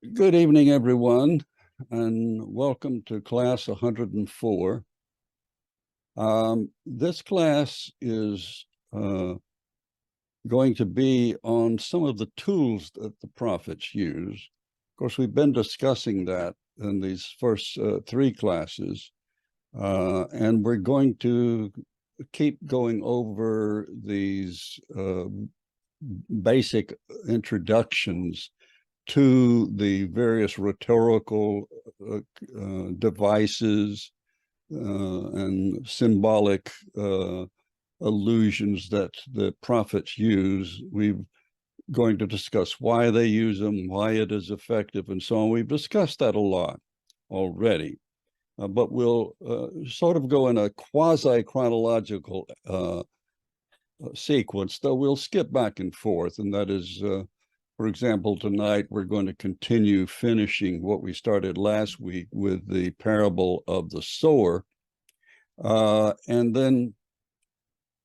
Good evening, everyone, and welcome to class 104. This class is going to be on some of the tools that the prophets use. Of course, we've been discussing that in these first three classes, and we're going to keep going over these basic introductions to the various rhetorical devices and symbolic allusions that the prophets use. We're going to discuss why they use them, why it is effective, and so on. We've discussed that a lot already, but we'll sort of go in a quasi-chronological sequence, though we'll skip back and forth, and that is for example, tonight we're going to continue finishing what we started last week with the parable of the sower. And then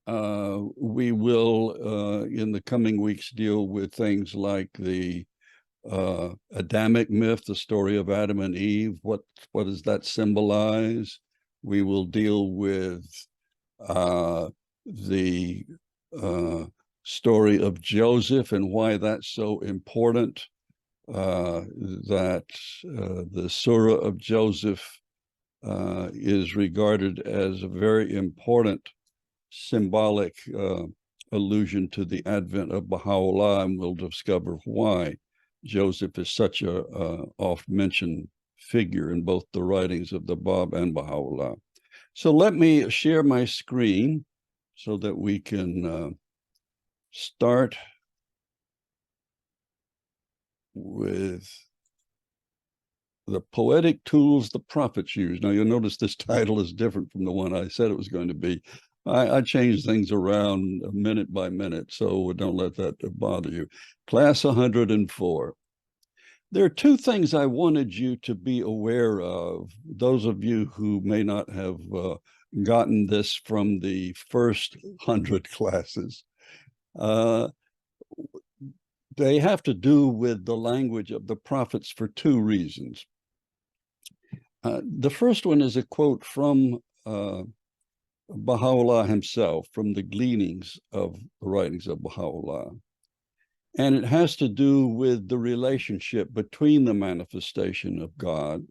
we will, in the coming weeks, deal with things like the Adamic myth, the story of Adam and Eve. What does that symbolize? We will deal with the story of Joseph and why that's so important, that the Surah of Joseph is regarded as a very important symbolic allusion to the advent of Baha'u'llah, and we'll discover why Joseph is such a oft-mentioned figure in both the writings of the Bab and Baha'u'llah. So let me share my screen so that we can start with the poetic tools the prophets use. Now, you'll notice this title is different from the one I said it was going to be. I change things around minute by minute, so don't let that bother you. Class 104. There are two things I wanted you to be aware of, those of you who may not have gotten this from the first 100 classes. They have to do with the language of the prophets for two reasons. The first one is a quote from Baha'u'llah himself, from the gleanings of the writings of Baha'u'llah. And it has to do with the relationship between the manifestation of God.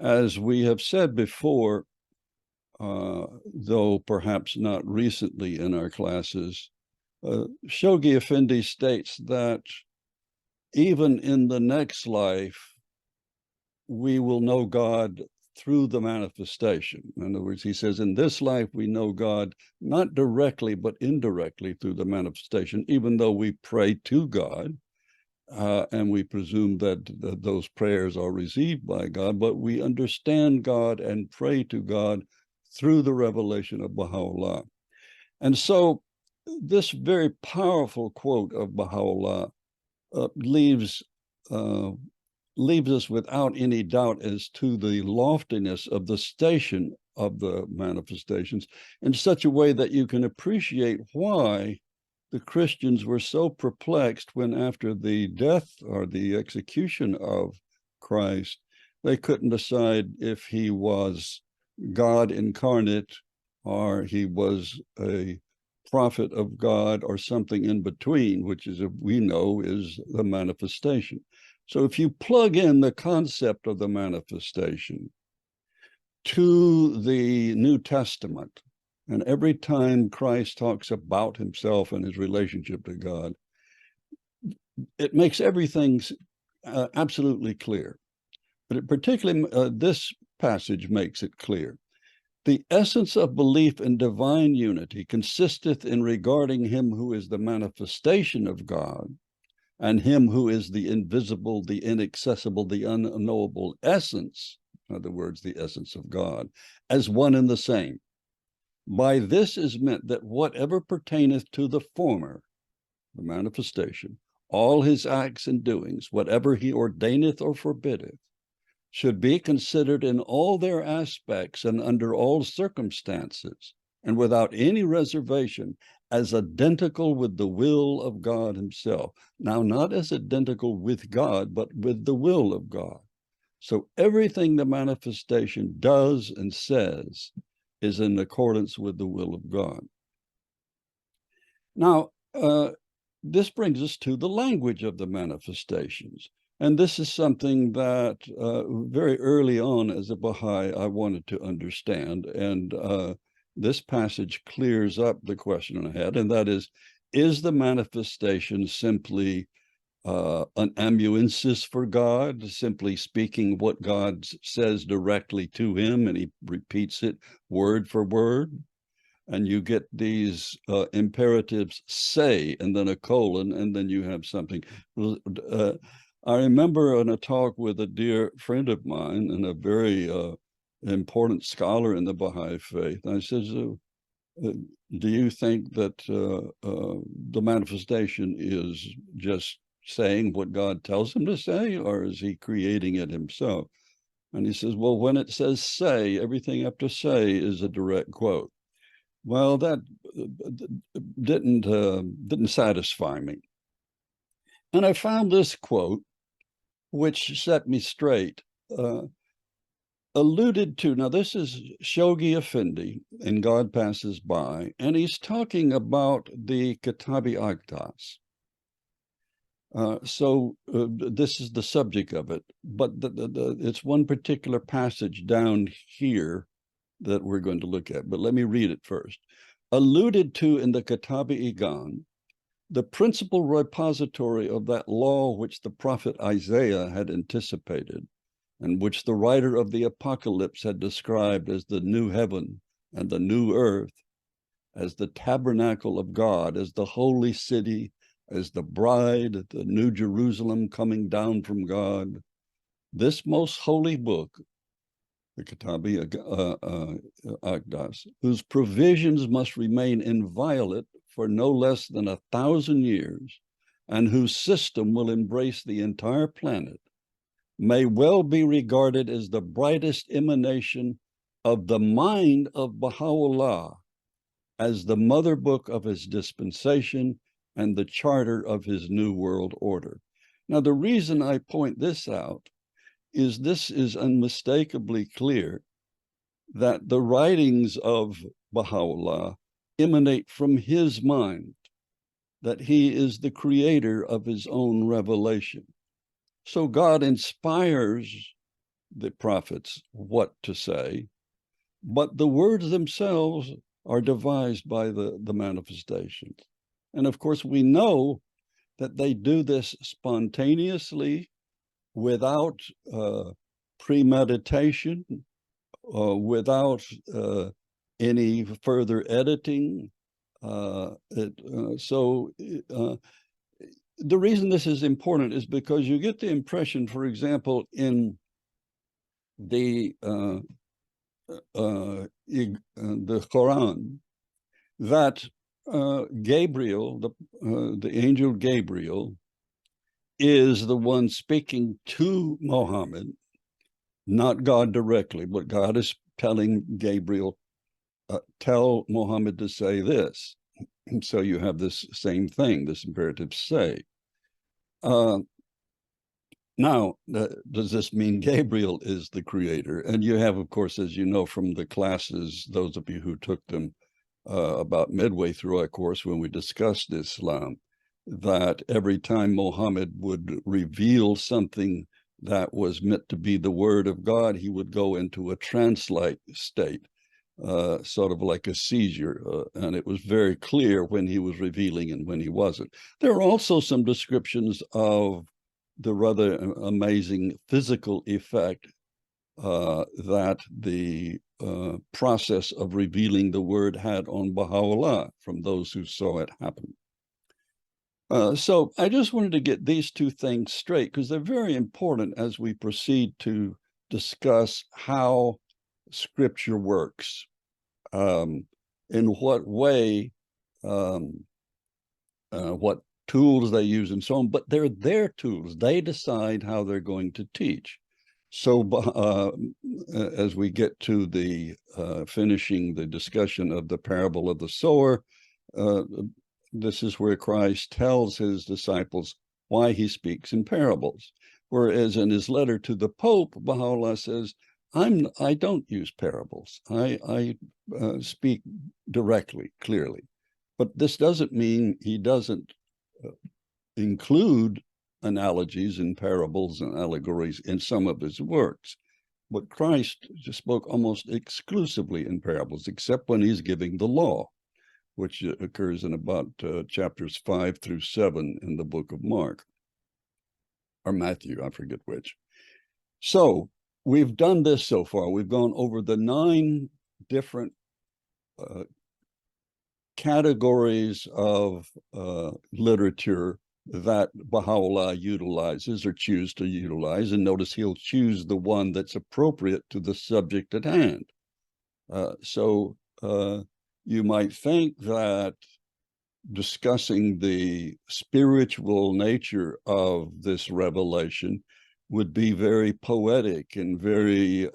As we have said before, though perhaps not recently in our classes, Shoghi Effendi states that even in the next life, we will know God through the manifestation. In other words, he says, in this life, we know God not directly, but indirectly through the manifestation, even though we pray to God, and we presume that those prayers are received by God, but we understand God and pray to God through the revelation of Baha'u'llah. And so this very powerful quote of Baha'u'llah leaves us without any doubt as to the loftiness of the station of the manifestations in such a way that you can appreciate why the Christians were so perplexed when, after the death or the execution of Christ, they couldn't decide if he was God incarnate or he was a prophet of God or something in between, which is, we know, is the manifestation. So if you plug in the concept of the manifestation to the New Testament, and every time Christ talks about himself and his relationship to God, it makes everything absolutely clear. But it particularly, this passage makes it clear. The essence of belief in divine unity consisteth in regarding him who is the manifestation of God and him who is the invisible, the inaccessible, the unknowable essence, in other words, the essence of God, as one and the same. By this is meant that whatever pertaineth to the former, the manifestation, all his acts and doings, whatever he ordaineth or forbiddeth, should be considered in all their aspects and under all circumstances, and without any reservation, as identical with the will of God himself. Now, not as identical with God, but with the will of God. So everything the manifestation does and says is in accordance with the will of God. Now, this brings us to the language of the manifestations. And this is something that very early on as a Baha'i, I wanted to understand. And this passage clears up the question I had, and that is the manifestation simply an amanuensis for God, simply speaking what God says directly to him, and he repeats it word for word? And you get these imperatives, say, and then a colon, and then you have something. I remember in a talk with a dear friend of mine and a very important scholar in the Baha'i faith, I said, do you think that the manifestation is just saying what God tells him to say, or is he creating it himself? And he says, well, when it says say, everything after say is a direct quote. Well, that didn't satisfy me. And I found this quote, which set me straight, alluded to. Now, this is Shoghi Effendi in God Passes By, and he's talking about the Kitabi Aqdas. This is the subject of it, but it's one particular passage down here that we're going to look at, but let me read it first. Alluded to in the Kitabi Igan, the principal repository of that law which the prophet Isaiah had anticipated, and which the writer of the Apocalypse had described as the new heaven and the new earth, as the tabernacle of God, as the holy city, as the bride, the new Jerusalem coming down from God. This most holy book, the Kitabi Aqdas, whose provisions must remain inviolate for no less than 1,000 years, and whose system will embrace the entire planet, may well be regarded as the brightest emanation of the mind of Baha'u'llah, as the mother book of his dispensation and the charter of his new world order. Now, the reason I point this out is this is unmistakably clear that the writings of Baha'u'llah emanate from his mind, that he is the creator of his own revelation. So God inspires the prophets what to say, but the words themselves are devised by the manifestations. And of course, we know that they do this spontaneously, without premeditation, without any further editing. The reason this is important is because you get the impression, for example, in the Quran, that Gabriel, the angel Gabriel, is the one speaking to Muhammad, not God directly, but God is telling Gabriel, tell Muhammad to say this. And so you have this same thing, this imperative say. Now, does this mean Gabriel is the creator? And you have, of course, as you know from the classes, those of you who took them about midway through our course when we discussed Islam, that every time Muhammad would reveal something that was meant to be the word of God, he would go into a trance-like state, sort of like a seizure. And it was very clear when he was revealing and when he wasn't. There are also some descriptions of the rather amazing physical effect that the process of revealing the word had on Baha'u'llah from those who saw it happen. So I just wanted to get these two things straight because they're very important as we proceed to discuss how Scripture works, in what way, what tools they use and so on, but they're their tools. They decide how they're going to teach. So as we get to the finishing the discussion of the parable of the sower, this is where Christ tells his disciples why he speaks in parables. Whereas in his letter to the Pope, Baha'u'llah says, I don't use parables. I speak directly, clearly. But this doesn't mean he doesn't include analogies and parables and allegories in some of his works. But Christ just spoke almost exclusively in parables, except when he's giving the law, which occurs in about chapters 5 through 7 in the book of Mark, or Matthew, I forget which. So we've done this so far. We've gone over the 9 different categories of literature that Baha'u'llah utilizes or choose to utilize. And notice he'll choose the one that's appropriate to the subject at hand. So you might think that discussing the spiritual nature of this revelation would be very poetic and very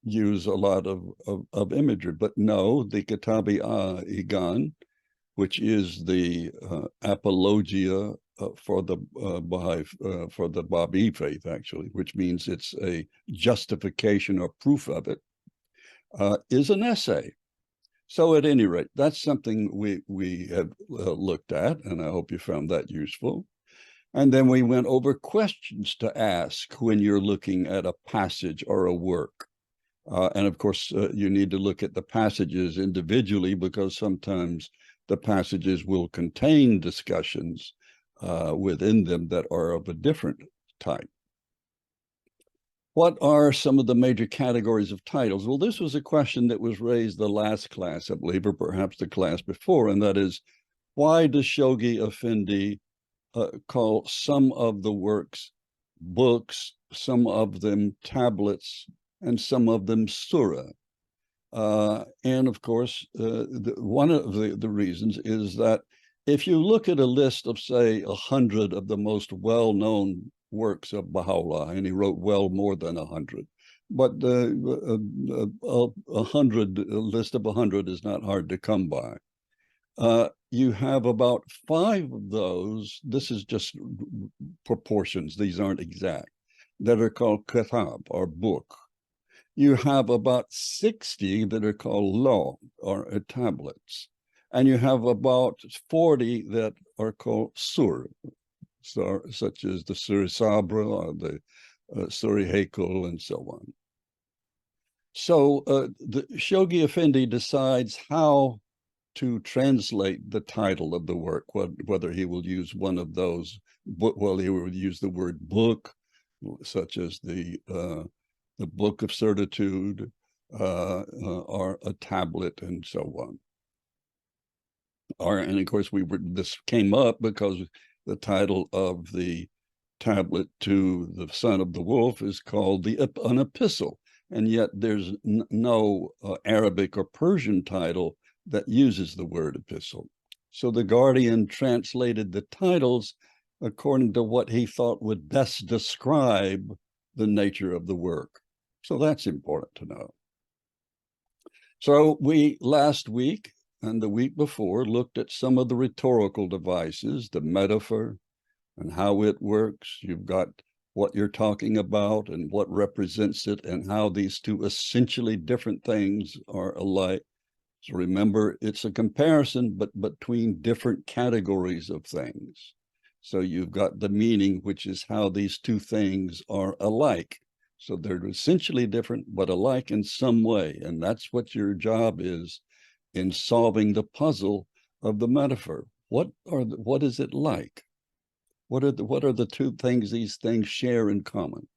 use a lot of imagery. But no, the Kitabi Igan, which is the apologia for the Baha'i, for the Baha'i faith, actually, which means it's a justification or proof of it, is an essay. So at any rate, that's something we have looked at, and I hope you found that useful. And then we went over questions to ask when you're looking at a passage or a work. And of course, you need to look at the passages individually, because sometimes the passages will contain discussions within them that are of a different type. What are some of the major categories of titles? Well, this was a question that was raised the last class, I believe, or perhaps the class before, and that is, why does Shoghi Effendi call some of the works books, some of them tablets, and some of them surah? And of course, one of the reasons is that if you look at a list of, say, 100 of the most well-known works of Baha'u'llah, and he wrote well more than 100, but a list of 100 is not hard to come by. You have about 5 of those, this is just proportions, these aren't exact, that are called kitab, or book. You have about 60 that are called law, or tablets. And you have about 40 that are called sur, so, such as the Sur Sabra or the Suri Haykul and so on. So the Shoghi Effendi decides how to translate the title of the work, whether he will use one of those, well, he will use the word book, such as the Book of Certitude, or a tablet, and so on. And of course, this came up because the title of the tablet to the son of the wolf is called an epistle, and yet there's no Arabic or Persian title that uses the word epistle. So the Guardian translated the titles according to what he thought would best describe the nature of the work. So that's important to know. So we last week and the week before looked at some of the rhetorical devices, the metaphor and how it works. You've got what you're talking about and what represents it, and how these two essentially different things are alike. So remember, it's a comparison, but between different categories of things. So you've got the meaning, which is how these two things are alike. So they're essentially different, but alike in some way. And that's what your job is in solving the puzzle of the metaphor. What is it like? What are the two things these things share in common?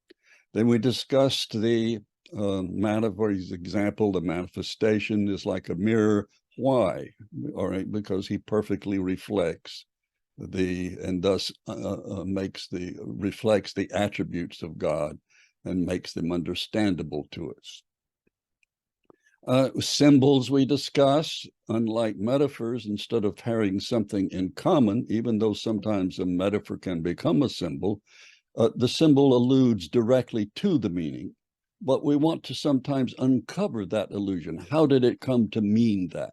Then we discussed the metaphor's example. The manifestation is like a mirror. Why? All right, because he perfectly reflects and thus reflects the attributes of God and makes them understandable to us. Symbols we discuss, unlike metaphors, instead of having something in common, even though sometimes a metaphor can become a symbol, the symbol alludes directly to the meaning, but we want to sometimes uncover that illusion. How did it come to mean that?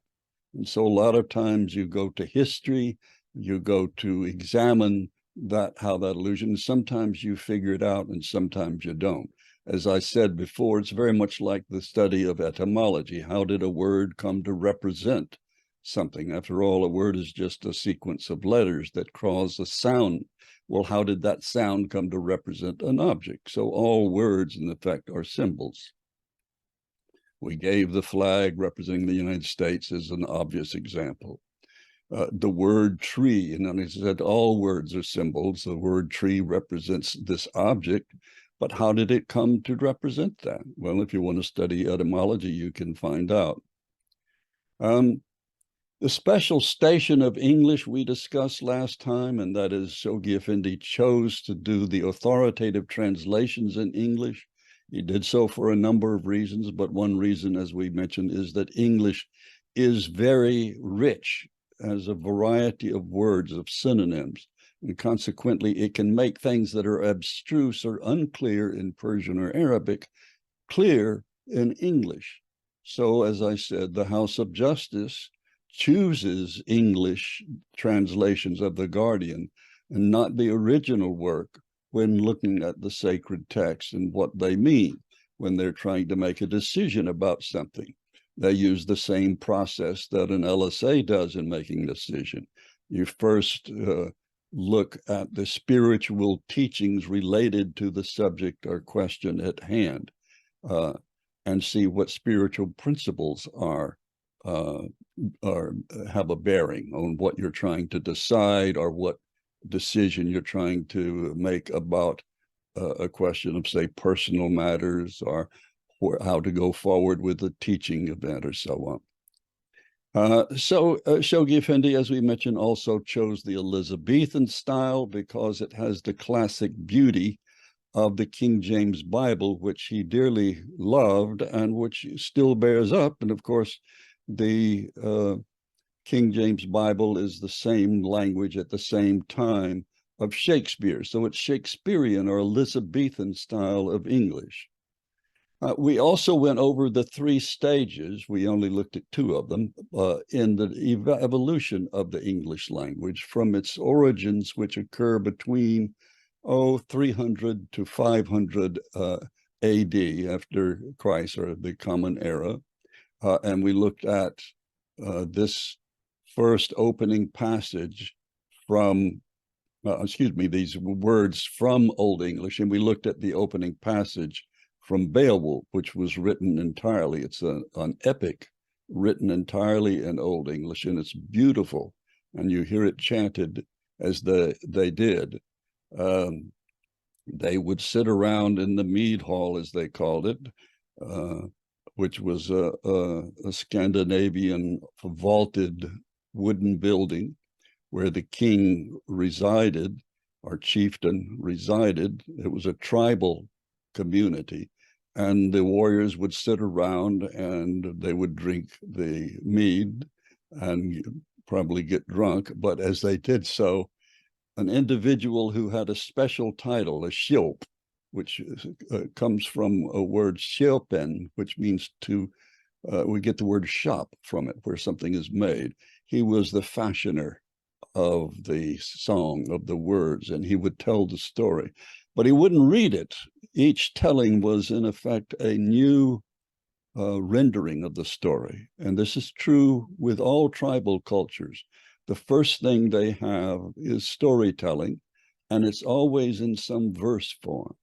And so a lot of times you go to history, you go to examine how that illusion, sometimes you figure it out and sometimes you don't. As I said before, it's very much like the study of etymology. How did a word come to represent something? After all, a word is just a sequence of letters that cause a sound. Well, how did that sound come to represent an object? So all words, in effect, are symbols. We gave the flag representing the United States as an obvious example. The word tree, and then he said all words are symbols. The word tree represents this object, but how did it come to represent that? Well, if you want to study etymology, you can find out. The special station of English we discussed last time, and that is Shoghi Effendi chose to do the authoritative translations in English. He did so for a number of reasons, but one reason, as we mentioned, is that English is very rich, has a variety of words, of synonyms, and consequently it can make things that are abstruse or unclear in Persian or Arabic clear in English. So, as I said, the House of Justice chooses English translations of the Guardian and not the original work when looking at the sacred text and what they mean when they're trying to make a decision about something. They use the same process that an LSA does in making a decision. You first look at the spiritual teachings related to the subject or question at hand and see what spiritual principles have a bearing on what you're trying to decide or what decision you're trying to make about a question of, say, personal matters or how to go forward with a teaching event or so on. Shoghi Effendi, as we mentioned, also chose the Elizabethan style because it has the classic beauty of the King James Bible, which he dearly loved and which still bears up. And of course, the King James Bible is the same language at the same time of Shakespeare. So it's Shakespearean or Elizabethan style of English. We also went over the three stages, we only looked at two of them, in the evolution of the English language from its origins, which occur between 300 to 500 AD after Christ, or the Common Era. And we looked at this first opening passage from, these words from Old English, and we looked at the opening passage from Beowulf, which was written entirely. It's an epic written entirely in Old English, and it's beautiful. And you hear it chanted as they did. They would sit around in the mead hall, as they called it, which was a Scandinavian vaulted wooden building where the king resided, or chieftain resided. It was a tribal community, and the warriors would sit around and they would drink the mead and probably get drunk. But as they did so, an individual who had a special title, a shilp, which comes from a word shilpen, which means to, we get the word shop from it, where something is made. He was the fashioner of the song, of the words, and he would tell the story. But he wouldn't read it. Each telling was, in effect, a new rendering of the story. And this is true with all tribal cultures. The first thing they have is storytelling, and it's always in some verse form.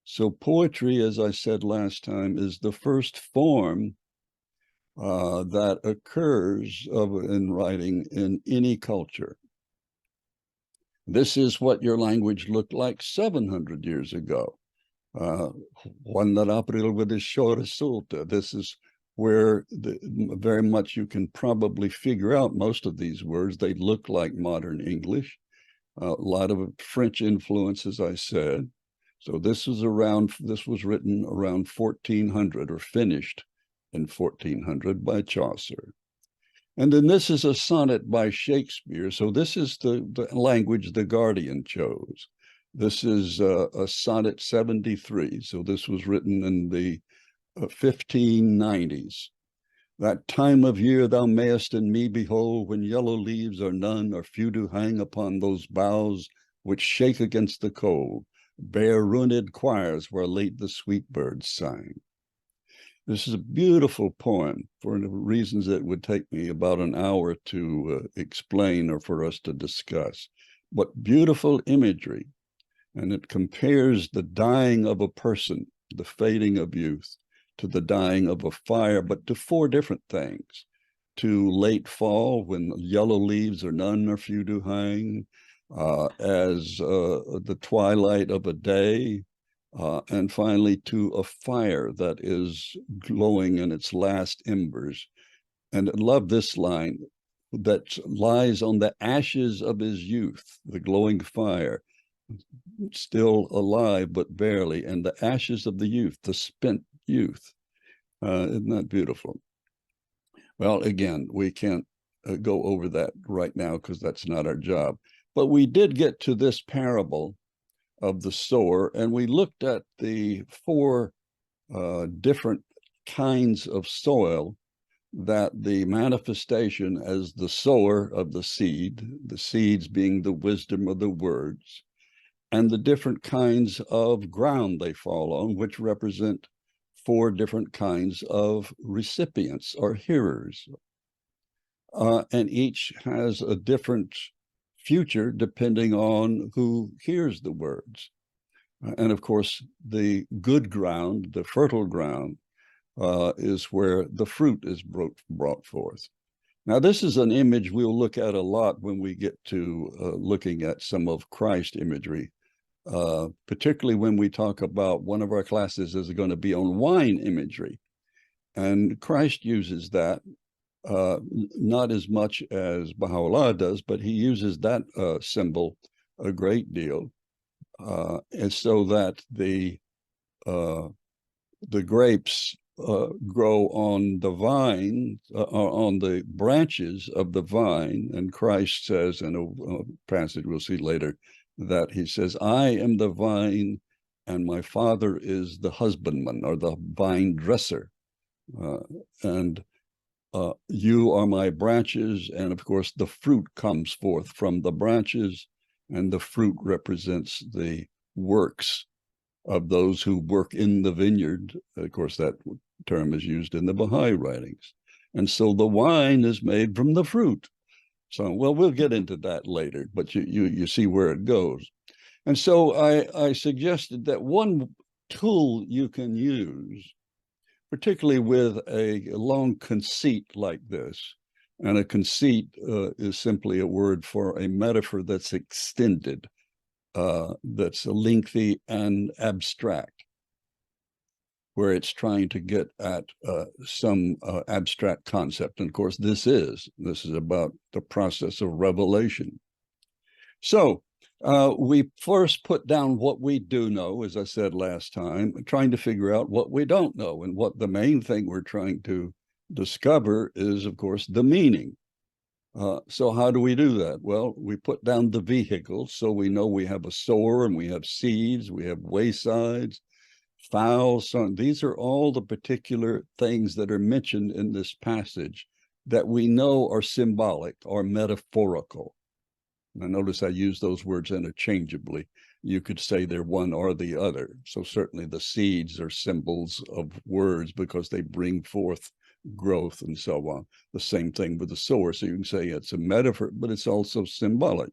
So poetry, as I said last time, is the first form that occurs in writing in any culture. This is what your language looked like 700 years ago. Juan April with his resulta. This is where very much you can probably figure out most of these words. They look like modern English. A lot of French influence, as I said. So this was written around 1400 or finished in 1400 by Chaucer. And then this is a sonnet by Shakespeare. So this is the language the Guardian chose. This is a sonnet 73. So this was written in the 1590s. That time of year thou mayest in me behold, when yellow leaves are none, or few do hang upon those boughs which shake against the cold, bare ruined choirs where late the sweet birds sang. This is a beautiful poem for reasons that would take me about an hour to explain or for us to discuss. But beautiful imagery, and it compares the dying of a person, the fading of youth, to the dying of a fire, but to four different things. To late fall, when yellow leaves are none or few do hang, as the twilight of a day, and finally to a fire that is glowing in its last embers. And I love this line, that lies on the ashes of his youth, the glowing fire, still alive but barely, and the ashes of the youth, the spent youth. Isn't that beautiful? Well, again, we can't go over that right now because that's not our job. But we did get to this parable of the sower, and we looked at the four different kinds of soil that the manifestation as the sower of the seeds being the wisdom of the words, and the different kinds of ground they fall on, which represent four different kinds of recipients or hearers. And each has a different future depending on who hears the words. And of course, the good ground, the fertile ground, is where the fruit is brought forth. Now, this is an image we'll look at a lot when we get to looking at some of Christ imagery, particularly when we talk about one of our classes is going to be on wine imagery. And Christ uses that, not as much as Baha'u'llah does, but he uses that symbol a great deal. And so that the grapes grow on the vine, on the branches of the vine. And Christ says in a passage we'll see later that he says, I am the vine and my Father is the husbandman or the vine dresser. And you are my branches. And of course, the fruit comes forth from the branches, and the fruit represents the works of those who work in the vineyard. Of course, that term is used in the Baha'i writings. And so the wine is made from the fruit. So, well, we'll get into that later, but you see where it goes. And so I suggested that one tool you can use, particularly with a long conceit like this, and a conceit is simply a word for a metaphor that's extended, that's lengthy and abstract, where it's trying to get at some abstract concept. And of course, this is about the process of revelation. So we first put down what we do know, as I said last time, trying to figure out what we don't know. And what the main thing we're trying to discover is, of course, the meaning. So how do we do that? Well, we put down the vehicles. So we know we have a sower and we have seeds, we have waysides, fowls. So these are all the particular things that are mentioned in this passage that we know are symbolic or metaphorical. Now, notice I use those words interchangeably. You could say they're one or the other. So certainly the seeds are symbols of words because they bring forth growth and so on. The same thing with the sower. So you can say it's a metaphor, but it's also symbolic.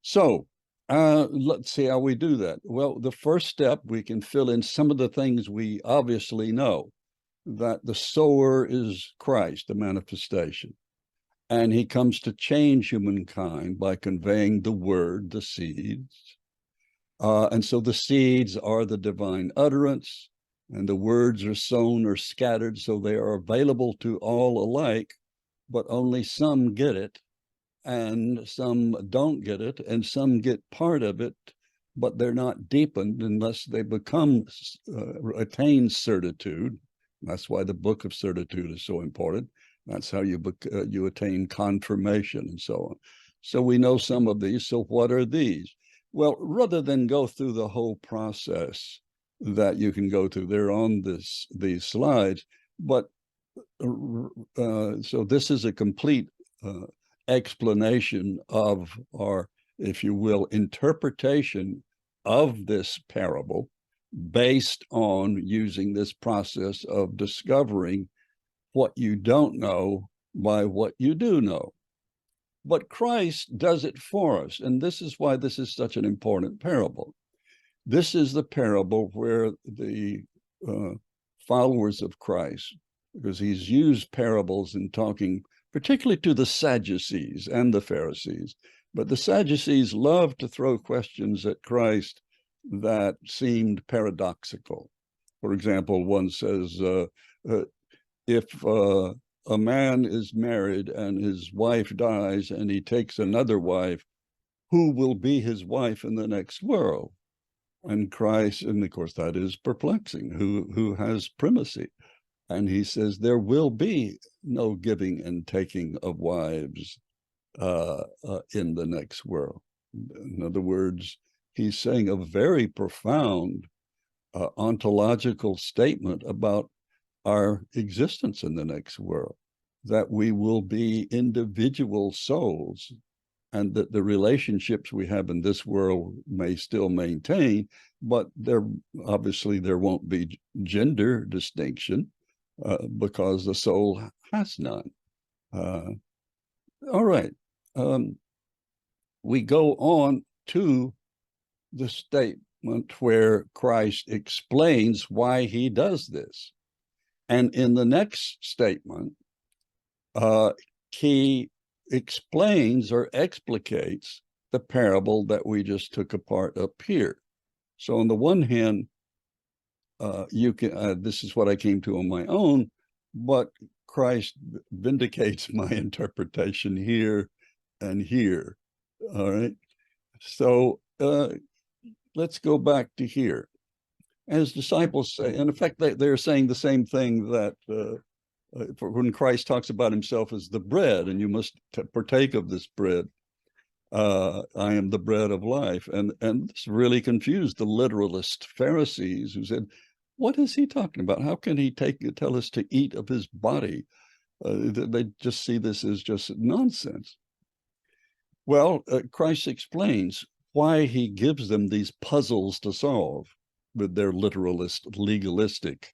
So let's see how we do that. Well, the first step, we can fill in some of the things we obviously know, that the sower is Christ, the manifestation. And he comes to change humankind by conveying the word, the seeds. And so the seeds are the divine utterance, and the words are sown or scattered, so they are available to all alike, but only some get it, and some don't get it, and some get part of it, but they're not deepened unless they attain certitude. That's why the book of certitude is so important. That's how you attain confirmation and so on. So we know some of these. So what are these? Well, rather than go through the whole process that you can go through, they're on these slides, but So this is a complete explanation of, or if you will, interpretation of this parable based on using this process of discovering what you don't know by what you do know. But Christ does it for us, and this is why this is such an important parable. This is the parable where the followers of Christ, because he's used parables in talking particularly to the Sadducees and the Pharisees, but the Sadducees loved to throw questions at Christ that seemed paradoxical. For example, one says, if a man is married and his wife dies and he takes another wife, who will be his wife in the next world? And Christ, and of course that is perplexing, who has primacy? And he says there will be no giving and taking of wives in the next world. In other words, he's saying a very profound ontological statement about our existence in the next world, that we will be individual souls, and that the relationships we have in this world may still maintain, but there obviously there won't be gender distinction because the soul has none. All right. We go on to the statement where Christ explains why he does this. And in the next statement, he explains or explicates the parable that we just took apart up here. So on the one hand, you can, this is what I came to on my own, but Christ vindicates my interpretation here and here. All right. So let's go back to here. As disciples say, in effect, they're saying the same thing that when Christ talks about himself as the bread, and you must partake of this bread. I am the bread of life. And this really confused the literalist Pharisees, who said, what is he talking about? How can he tell us to eat of his body? They just see this as just nonsense. Well, Christ explains why he gives them these puzzles to solve with their literalist, legalistic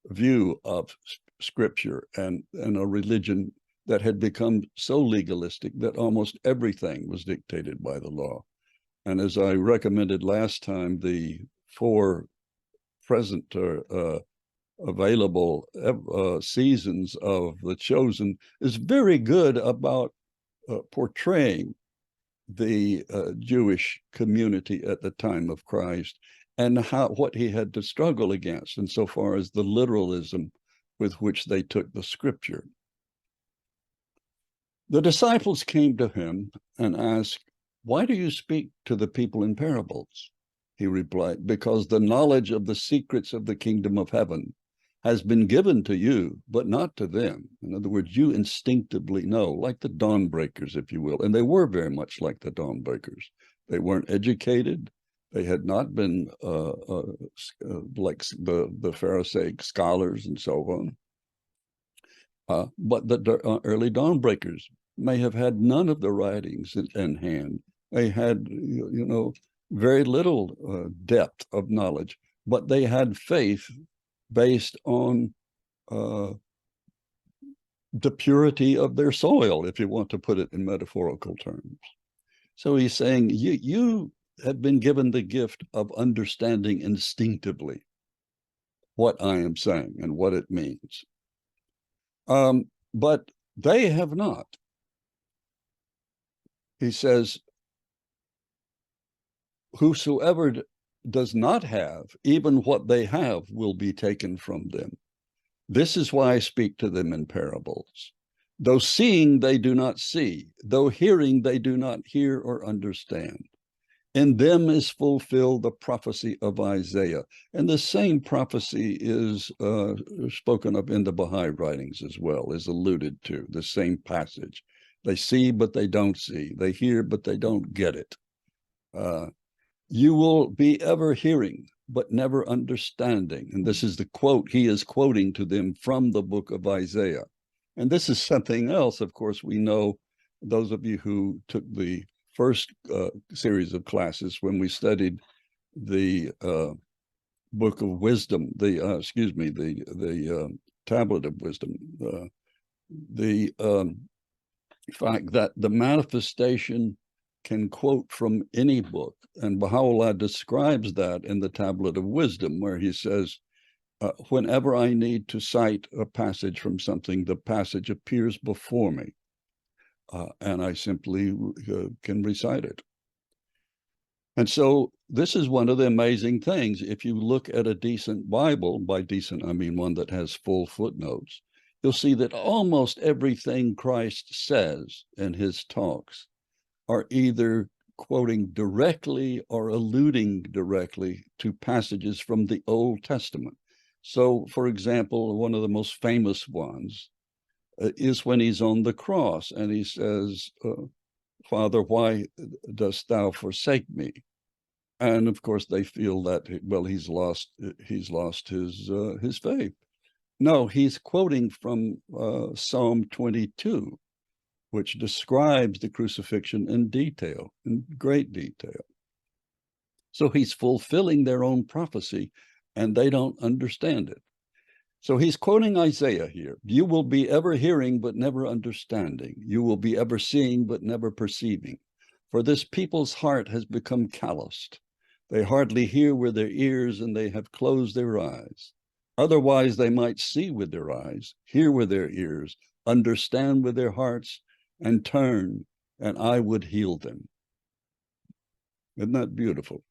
view of Scripture and a religion that had become so legalistic that almost everything was dictated by the law. And as I recommended last time, the 4 present available seasons of The Chosen is very good about portraying the Jewish community at the time of Christ and what he had to struggle against insofar as the literalism with which they took the Scripture. The disciples came to him and asked, why do you speak to the people in parables? He replied, because the knowledge of the secrets of the kingdom of heaven has been given to you, but not to them. In other words, you instinctively know, like the dawn breakers, if you will. And they were very much like the dawn breakers. They weren't educated. They had not been like the Pharisaic scholars and so on. But the early dawn breakers may have had none of the writings in hand. They had, very little depth of knowledge, but they had faith based on the purity of their soil, if you want to put it in metaphorical terms. So he's saying, you have been given the gift of understanding instinctively what I am saying and what it means. But they have not. He says, whosoever does not have, even what they have will be taken from them. This is why I speak to them in parables. Though seeing, they do not see. Though hearing, they do not hear or understand. In them is fulfilled the prophecy of Isaiah. And the same prophecy is spoken of in the Baha'i writings as well, is alluded to, the same passage. They see, but they don't see. They hear, but they don't get it. You will be ever hearing but never understanding. And this is the quote he is quoting to them from the book of Isaiah. And this is something else, of course, we know, those of you who took the first series of classes when we studied the book of wisdom, the tablet of wisdom, the fact that the manifestation can quote from any book. And Baha'u'llah describes that in the tablet of wisdom, where he says, whenever I need to cite a passage from something, the passage appears before me, and I simply can recite it. And so this is one of the amazing things. If you look at a decent Bible, by decent, I mean one that has full footnotes, you'll see that almost everything Christ says in his talks are either quoting directly or alluding directly to passages from the Old Testament. So, for example, one of the most famous ones is when he's on the cross and he says, Father, why dost thou forsake me? And of course, they feel that, well, he's lost his faith. No, he's quoting from Psalm 22, which describes the crucifixion in detail, in great detail. So he's fulfilling their own prophecy, and they don't understand it. So he's quoting Isaiah here. You will be ever hearing, but never understanding. You will be ever seeing, but never perceiving. For this people's heart has become calloused. They hardly hear with their ears, and they have closed their eyes. Otherwise, they might see with their eyes, hear with their ears, understand with their hearts, and turn, and I would heal them. Isn't that beautiful?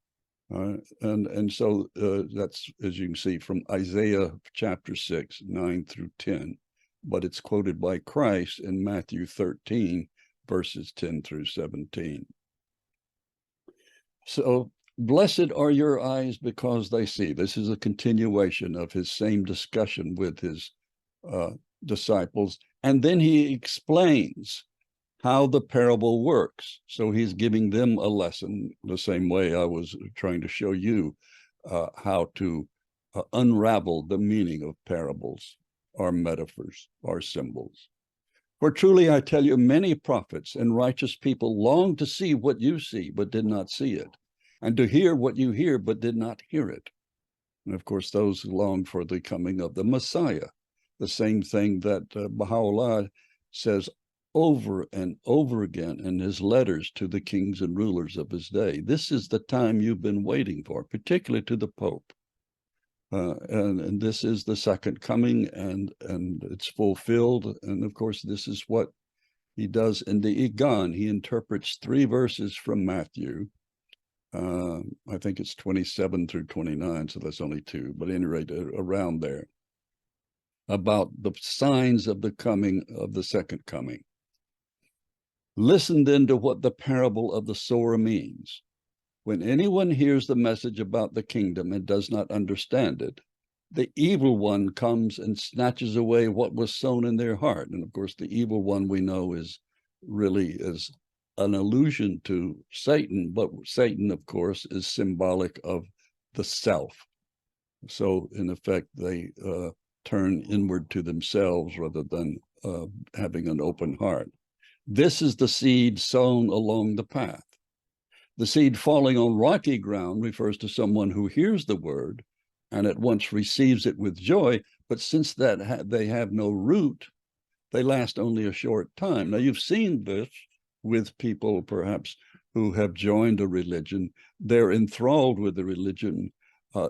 And so that's, as you can see, from Isaiah chapter 6, 9 through 10, but it's quoted by Christ in Matthew 13, verses 10 through 17. So, blessed are your eyes because they see. This is a continuation of his same discussion with his disciples. And then he explains how the parable works. So he's giving them a lesson the same way I was trying to show you how to unravel the meaning of parables or metaphors or symbols. For truly I tell you, many prophets and righteous people long to see what you see, but did not see it, and to hear what you hear, but did not hear it. And of course, those long for the coming of the Messiah, the same thing that Baha'u'llah says over and over again in his letters to the kings and rulers of his day. This is the time you've been waiting for, particularly to the Pope. And this is the second coming, and it's fulfilled. And of course, this is what he does in the Igan. He interprets 3 verses from Matthew. I think it's 27 through 29, so that's only 2, but at any rate, around there, about the signs of the coming of the second coming. Listen then to what the parable of the sower means. When anyone hears the message about the kingdom and does not understand it, the evil one comes and snatches away what was sown in their heart. And of course, the evil one we know is really an allusion to Satan, but Satan, of course, is symbolic of the self. So in effect, they turn inward to themselves rather than having an open heart. This is the seed sown along the path. The seed falling on rocky ground refers to someone who hears the word and at once receives it with joy, but since that they have no root, they last only a short time. Now, you've seen this with people perhaps who have joined a religion. They're enthralled with the religion.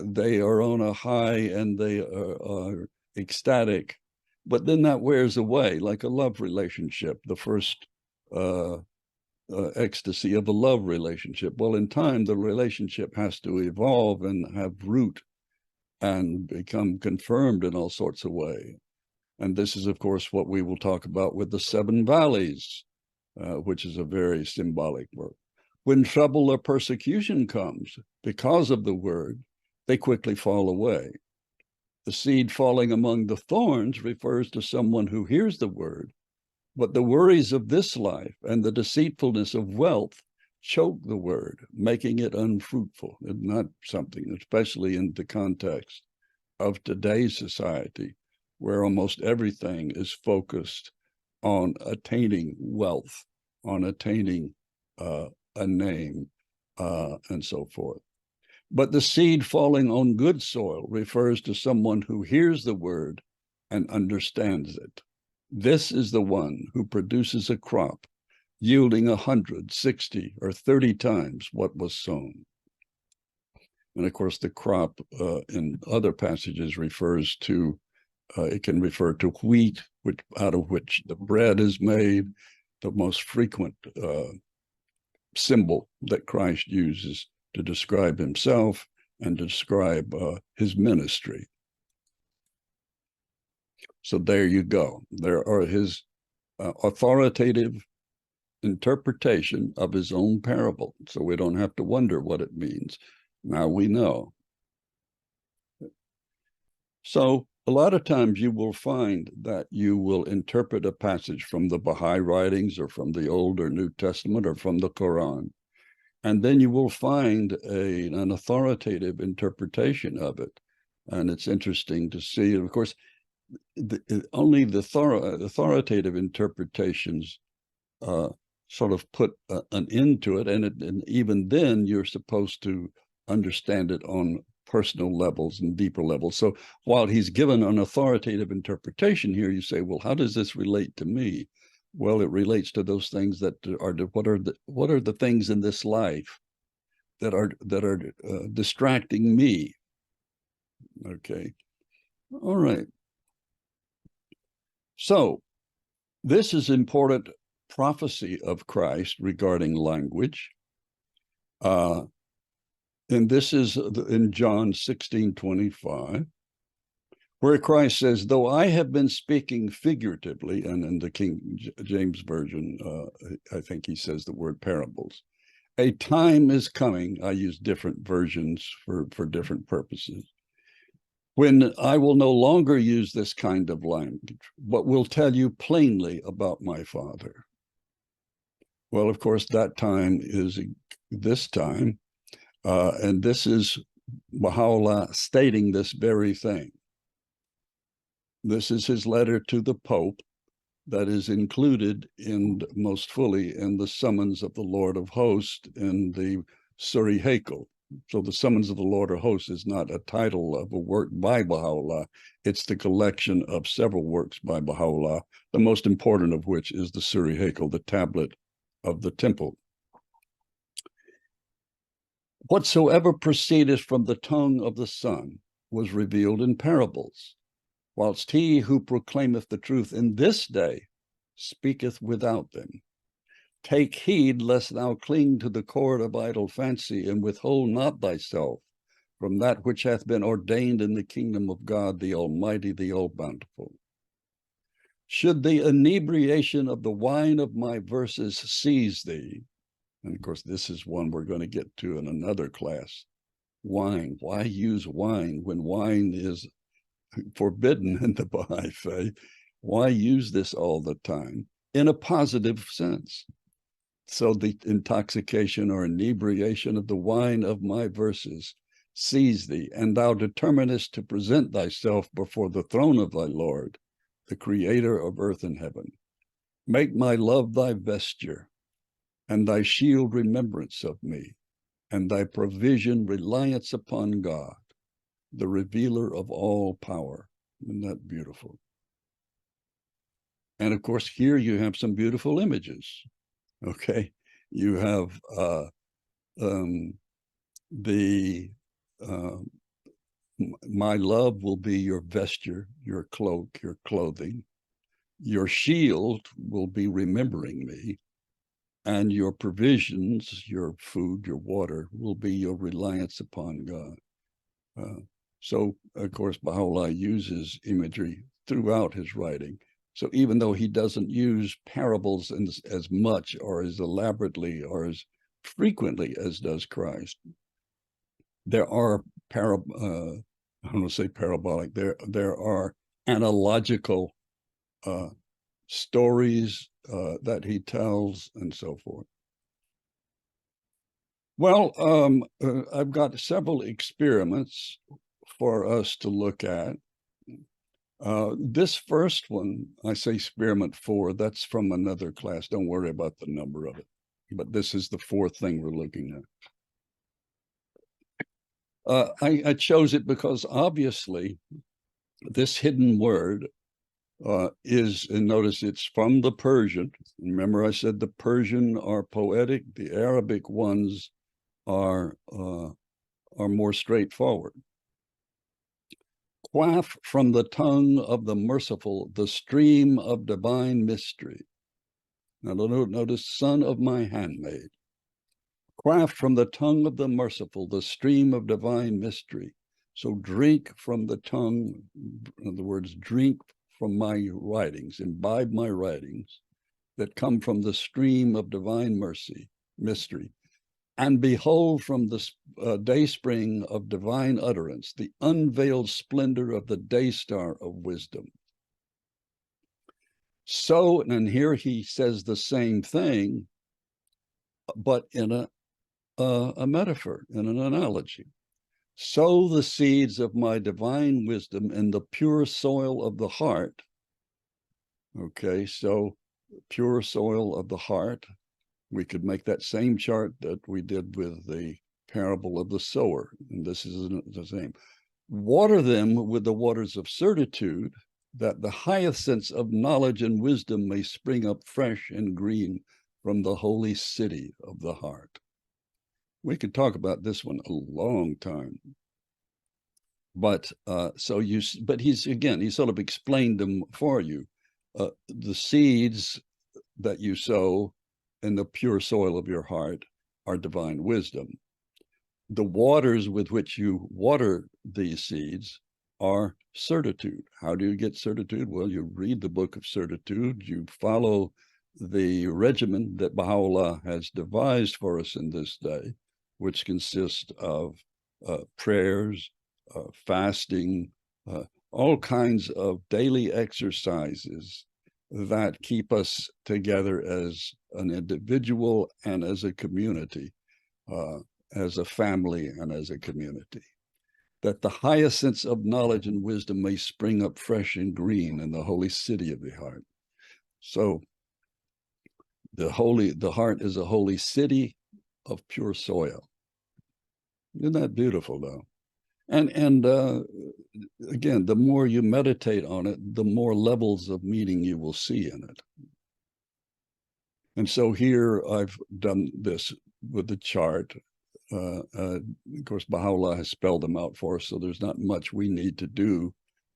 They are on a high and they are ecstatic, but then that wears away like a love relationship, the first ecstasy of a love relationship. Well, in time, the relationship has to evolve and have root and become confirmed in all sorts of ways. And this is, of course, what we will talk about with the 7 valleys, which is a very symbolic word. When trouble or persecution comes because of the word, they quickly fall away. The seed falling among the thorns refers to someone who hears the word, but the worries of this life and the deceitfulness of wealth choke the word, making it unfruitful. It's not something, especially in the context of today's society, where almost everything is focused on attaining wealth, on attaining a name, and so forth. But the seed falling on good soil refers to someone who hears the word and understands it. This is the one who produces a crop yielding 100, 60, or 30 times what was sown. And of course, the crop in other passages refers to, it can refer to wheat, out of which the bread is made, the most frequent symbol that Christ uses to describe himself and to describe his ministry. So there you go. There are his authoritative interpretation of his own parable. So we don't have to wonder what it means. Now we know. So a lot of times you will find that you will interpret a passage from the Baha'i writings or from the Old or New Testament or from the Quran. And then you will find an authoritative interpretation of it. And it's interesting to see. And of course, only the authoritative interpretations sort of put an end to it. And even then, you're supposed to understand it on personal levels and deeper levels. So while he's given an authoritative interpretation here, you say, well, how does this relate to me? Well, it relates to those things that are what are the things in this life that are distracting me? Okay, all right. So this is important prophecy of Christ regarding language. And this is in John 16:25, where Christ says, though I have been speaking figuratively, and in the King James Version, I think he says the word parables, a time is coming, I use different versions for different purposes, when I will no longer use this kind of language, but will tell you plainly about my Father. Well, of course, that time is this time, and this is Baha'u'llah stating this very thing. This is his letter to the Pope that is included most fully in the summons of the Lord of Hosts in the Surah Hakel. So the summons of the Lord of Hosts is not a title of a work by Baha'u'llah. It's the collection of several works by Baha'u'llah, the most important of which is the Surah Hakel, the tablet of the temple. Whatsoever proceedeth from the tongue of the Son was revealed in parables, whilst he who proclaimeth the truth in this day speaketh without them. Take heed lest thou cling to the cord of idle fancy, and withhold not thyself from that which hath been ordained in the kingdom of God, the Almighty, the All-Bountiful. Should the inebriation of the wine of my verses seize thee, and of course this is one we're going to get to in another class, wine. Why use wine when wine is forbidden in the Baha'i faith? Why use this all the time in a positive sense? So the intoxication or inebriation of the wine of my verses seize thee, and thou determinest to present thyself before the throne of thy Lord, the creator of earth and heaven. Make my love thy vesture, and thy shield remembrance of me, and thy provision reliance upon God, the revealer of all power. Isn't that beautiful? And of course, here you have some beautiful images. Okay, you have my love will be your vesture, your cloak, your clothing. Your shield will be remembering me, and your provisions, your food, your water, will be your reliance upon God. So, of course, Baha'u'llah uses imagery throughout his writing. So even though he doesn't use parables as much or as elaborately or as frequently as does Christ, there are I don't want to say parabolic, there are analogical stories that he tells and so forth. Well, I've got several experiments for us to look at. This first one, I say experiment 4, that's from another class. Don't worry about the number of it. But this is the 4th thing we're looking at. I chose it because obviously this hidden word is, and notice it's from the Persian. Remember I said the Persian are poetic, the Arabic ones are more straightforward. Quaff from the tongue of the merciful, the stream of divine mystery. Now notice, son of my handmaid. Quaff from the tongue of the merciful, the stream of divine mystery. So drink from the tongue, in other words, drink from my writings, imbibe my writings that come from the stream of divine mystery. And behold from the day spring of divine utterance, the unveiled splendor of the day star of wisdom. So, and here he says the same thing, but in a metaphor, in an analogy. Sow the seeds of my divine wisdom in the pure soil of the heart. Okay, so pure soil of the heart. We could make that same chart that we did with the parable of the sower, and this is the same. Water them with the waters of certitude, that the hyacinths of knowledge and wisdom may spring up fresh and green from the holy city of the heart. We could talk about this one a long time. But but he's he sort of explained them for you. The seeds that you sow in the pure soil of your heart are divine wisdom. The waters with which you water these seeds are certitude. How do you get certitude? Well, you read the book of certitude, you follow the regimen that Baha'u'llah has devised for us in this day, which consists of prayers, fasting, all kinds of daily exercises that keep us together as an individual and as a community, as a family and as a community, that the hyacinths of knowledge and wisdom may spring up fresh and green in the holy city of the heart. So the heart is a holy city of pure soil. Isn't that beautiful, though? And again, the more you meditate on it, the more levels of meaning you will see in it. And so here I've done this with the chart. Of course, Baha'u'llah has spelled them out for us, so there's not much we need to do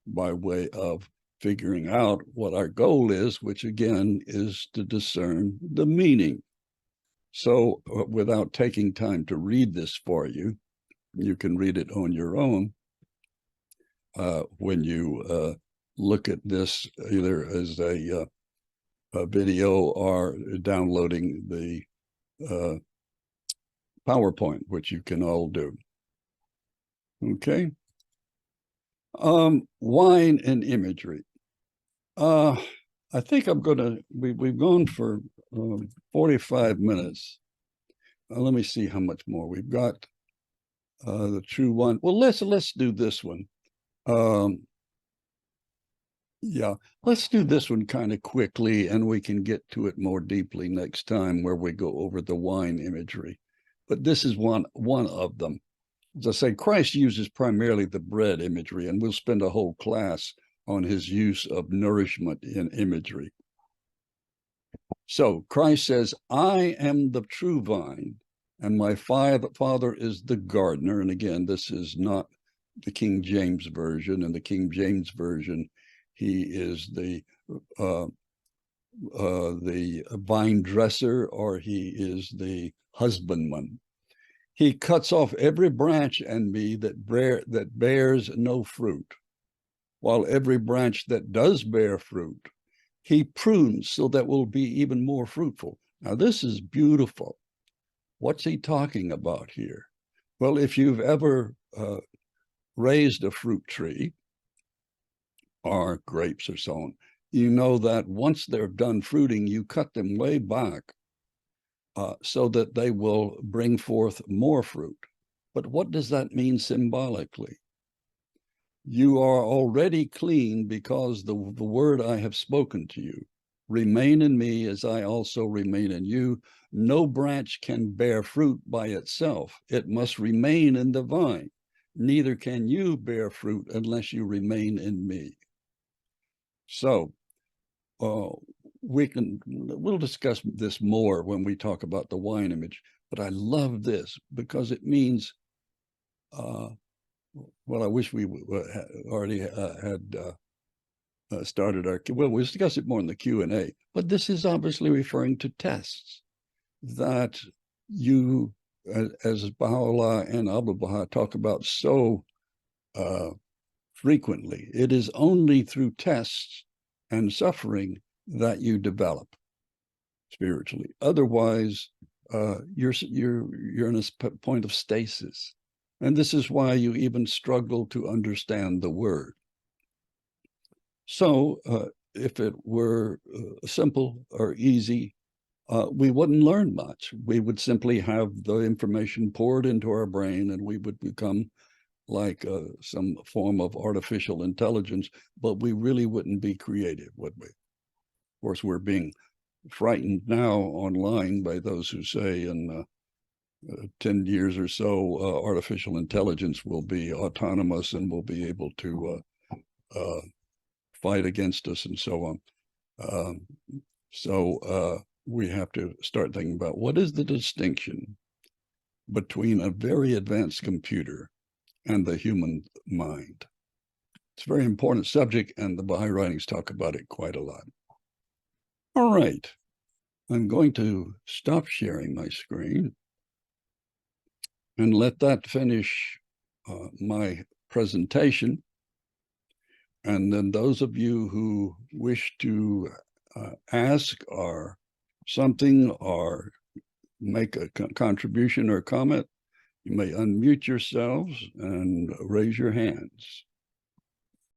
by way of figuring out what our goal is, which again is to discern the meaning. So without taking time to read this for you, you can read it on your own when you look at this either as a video or downloading the PowerPoint, which you can all do. Okay. Wine and imagery. I think I'm going to, we've gone for 45 minutes. Let me see how much more we've got. The true one. Well, let's do this one. Yeah, let's do this one kind of quickly, and we can get to it more deeply next time where we go over the wine imagery. But this is one of them. As I say, Christ uses primarily the bread imagery, and we'll spend a whole class on his use of nourishment in imagery. So Christ says, I am the true vine, and my Father is the gardener. And again, this is not the King James Version. In the King James Version, he is the vine dresser, or he is the husbandman. He cuts off every branch in me that bears no fruit, while every branch that does bear fruit, he prunes so that will be even more fruitful. Now, this is beautiful. What's he talking about here? Well, if you've ever raised a fruit tree or grapes or so on, you know that once they're done fruiting, you cut them way back so that they will bring forth more fruit. But what does that mean symbolically? You are already clean because the word I have spoken to you. Remain in me as I also remain in you. No branch can bear fruit by itself. It must remain in the vine. Neither can you bear fruit unless you remain in me. So we'll discuss this more when we talk about the wine image, but I love this because it means, well, I wish we already had started our, well, we'll discuss it more in the Q&A, but this is obviously referring to tests that you, as Baha'u'llah and Abdul Baha talk about so frequently. It is only through tests and suffering that you develop spiritually. Otherwise, you're in a point of stasis. And this is why you even struggle to understand the word. So if it were simple or easy, we wouldn't learn much. We would simply have the information poured into our brain and we would become like some form of artificial intelligence, but we really wouldn't be creative, would we? Of course, we're being frightened now online by those who say in 10 years or so, artificial intelligence will be autonomous and will be able to fight against us and so on. So we have to start thinking about what is the distinction between a very advanced computer and the human mind. It's a very important subject, and the Baha'i writings talk about it quite a lot. All right, I'm going to stop sharing my screen and let that finish my presentation. And then those of you who wish to ask or something or make a contribution or comment, you may unmute yourselves and raise your hands.